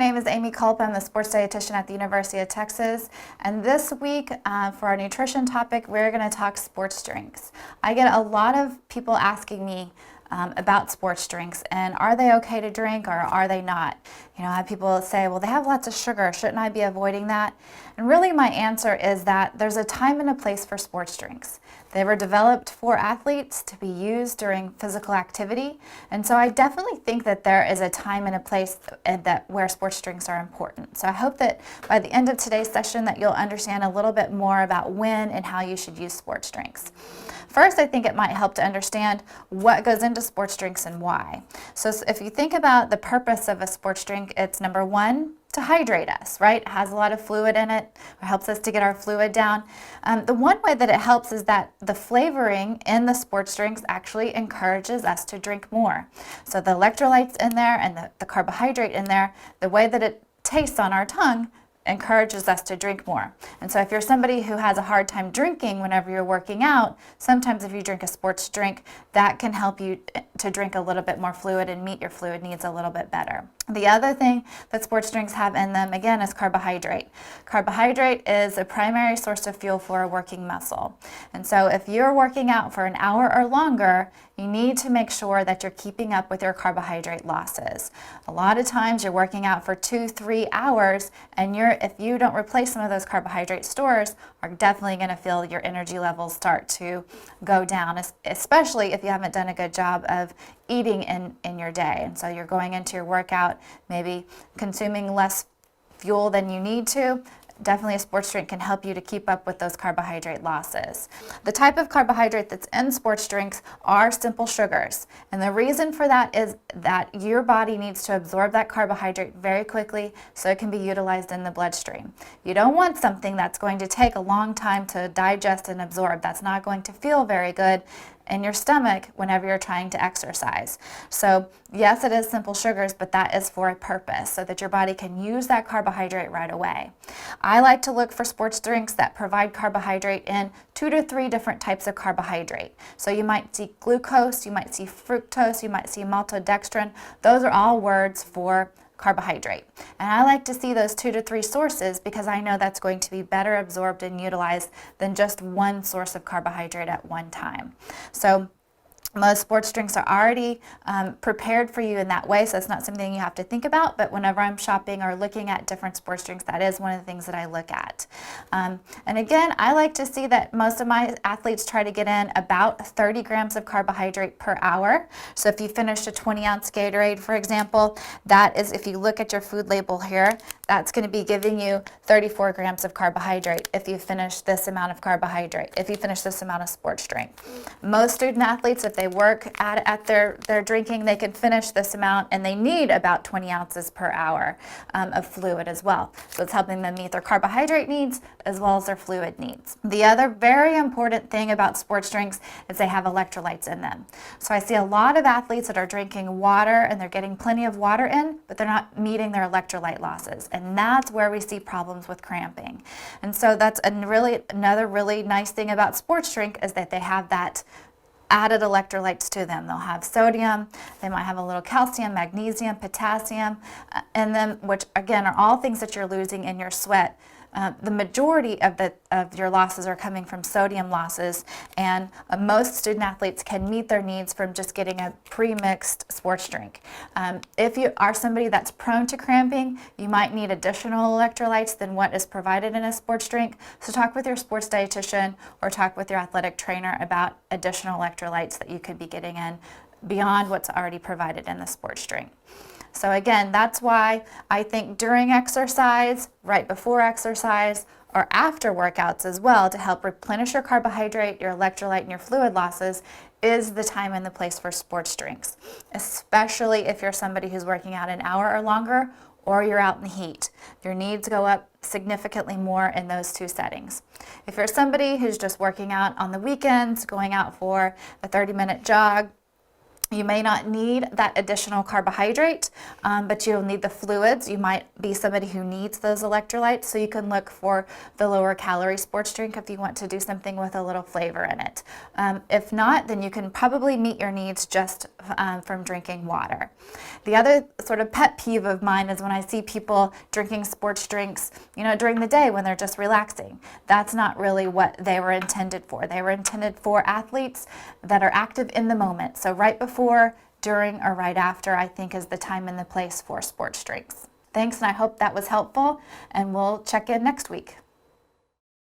name is Amy Culp. I'm the sports dietitian at the University of Texas. And this week for our nutrition topic, we're going to talk sports drinks. I get a lot of people asking me about sports drinks and are they okay to drink or are they not? You know, I have people say, well, they have lots of sugar. Shouldn't I be avoiding that? And really my answer is that there's a time and a place for sports drinks. They were developed for athletes to be used during physical activity. And so I definitely think that there is a time and a place where sports drinks are important. So I hope that by the end of today's session that you'll understand a little bit more about when and how you should use sports drinks. First, I think it might help to understand what goes into sports drinks and why. So if you think about the purpose of a sports drink, it's number one, to hydrate us, right? It has a lot of fluid in it. It helps us to get our fluid down. The one way that it helps is that the flavoring in the sports drinks actually encourages us to drink more. So the electrolytes in there and the carbohydrate in there, the way that it tastes on our tongue encourages us to drink more. And so if you're somebody who has a hard time drinking whenever you're working out, sometimes if you drink a sports drink, that can help you to drink a little bit more fluid and meet your fluid needs a little bit better. The other thing that sports drinks have in them, again, is carbohydrate. Carbohydrate is a primary source of fuel for a working muscle. And so if you're working out for an hour or longer, you need to make sure that you're keeping up with your carbohydrate losses. A lot of times you're working out for 2-3 hours and if you don't replace some of those carbohydrate stores, are definitely going to feel your energy levels start to go down, especially if you haven't done a good job of eating in your day. And so you're going into your workout maybe consuming less fuel than you need to. Definitely a sports drink can help you to keep up with those carbohydrate losses. The type of carbohydrate that's in sports drinks are simple sugars. And the reason for that is that your body needs to absorb that carbohydrate very quickly so it can be utilized in the bloodstream. You don't want something that's going to take a long time to digest and absorb. That's not going to feel very good in your stomach whenever you're trying to exercise. So yes, it is simple sugars, but that is for a purpose so that your body can use that carbohydrate right away. I like to look for sports drinks that provide carbohydrate in 2 to 3 different types of carbohydrate. So you might see glucose, you might see fructose, you might see maltodextrin. Those are all words for carbohydrate. And I like to see those 2 to 3 sources because I know that's going to be better absorbed and utilized than just one source of carbohydrate at one time. So most sports drinks are already prepared for you in that way, so it's not something you have to think about, but whenever I'm shopping or looking at different sports drinks, that is one of the things that I look at. And again, I like to see that most of my athletes try to get in about 30 grams of carbohydrate per hour. So if you finished a 20-ounce Gatorade, for example, that is, if you look at your food label here, that's going to be giving you 34 grams of carbohydrate if you finish this amount of carbohydrate, if you finish this amount of sports drink. Most student athletes, if they work at their drinking, they can finish this amount and they need about 20 ounces per hour of fluid as well. So it's helping them meet their carbohydrate needs as well as their fluid needs. The other very important thing about sports drinks is they have electrolytes in them. So I see a lot of athletes that are drinking water and they're getting plenty of water in, but they're not meeting their electrolyte losses. And that's where we see problems with cramping. And so that's another really nice thing about sports drink is that they have that added electrolytes to them. They'll have sodium, they might have a little calcium, magnesium, potassium, and then, which again are all things that you're losing in your sweat. The majority of your losses are coming from sodium losses, and most student athletes can meet their needs from just getting a pre-mixed sports drink. If you are somebody that's prone to cramping, you might need additional electrolytes than what is provided in a sports drink. So talk with your sports dietitian or talk with your athletic trainer about additional electrolytes that you could be getting in beyond what's already provided in the sports drink. So again, that's why I think during exercise, right before exercise, or after workouts as well, to help replenish your carbohydrate, your electrolyte, and your fluid losses is the time and the place for sports drinks, especially if you're somebody who's working out an hour or longer or you're out in the heat. Your needs go up significantly more in those two settings. If you're somebody who's just working out on the weekends, going out for a 30-minute jog, you may not need that additional carbohydrate, but you'll need the fluids. You might be somebody who needs those electrolytes, so you can look for the lower calorie sports drink if you want to do something with a little flavor in it. If not, then you can probably meet your needs just from drinking water. The other sort of pet peeve of mine is when I see people drinking sports drinks, during the day when they're just relaxing. That's not really what they were intended for. They were intended for athletes that are active in the moment. So right before, during, or right after, I think, is the time and the place for sports drinks. Thanks, and I hope that was helpful, and we'll check in next week.